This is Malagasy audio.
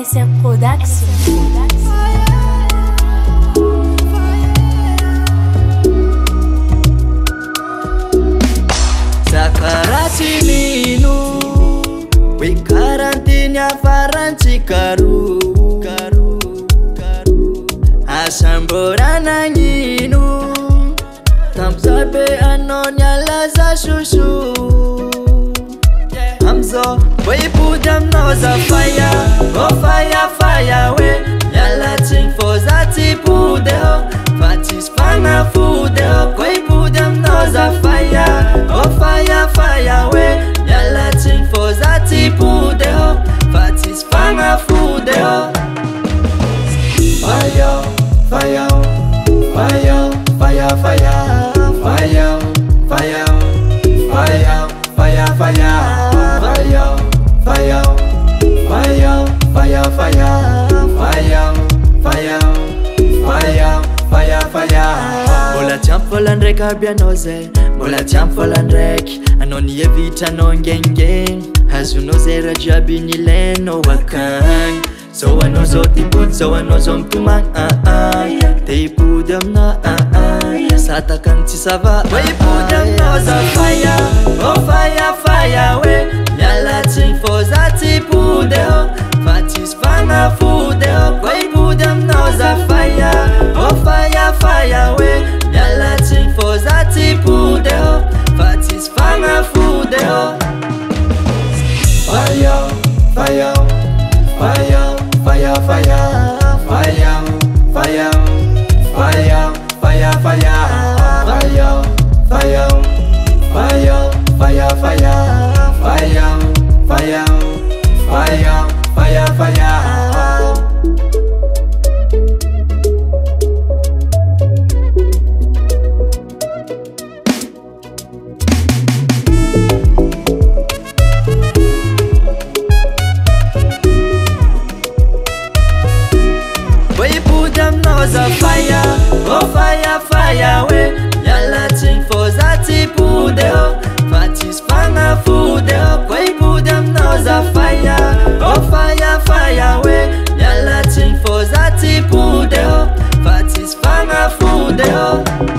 NSR Production. Sakarati minu we karantini afaranchi karu asamborana nginu tamsabe anonya laza shushu Hamzo we put them nose a fire oh fire we yalla ting for zati put the fatis fana food the we put them nose a fire oh fire we yalla ting for zati put the fatis fana food the fire fire fire fire fire fire fire fire fire fire fire fire fire fire fire fire fire Mola tiamfola ndraiky aby anao zay Mola tiamfola ndraiky anao nievitra anao ngengeng azonao zay raha jiaby nilainao akagny zao anao zao tipody zao anao zao mitomagny te hipody aminao satakagny tsy sava hipody aminao za fire oh fire we miala tsigny fô za tsy hipody fa tsisy fanafody hipody aminao za fire oh fire we miala tsigny fô za tsy hipody fa tsisy fanafody fire fire fire fire fire fire fire fire fire fire fire fire fire fire fire fire fire fire a fire, oh fire we yalla ting for zati pude fatis fanga fude koi pudem knows a fire, oh fire we yalla ting for zati pude fatis fanga fude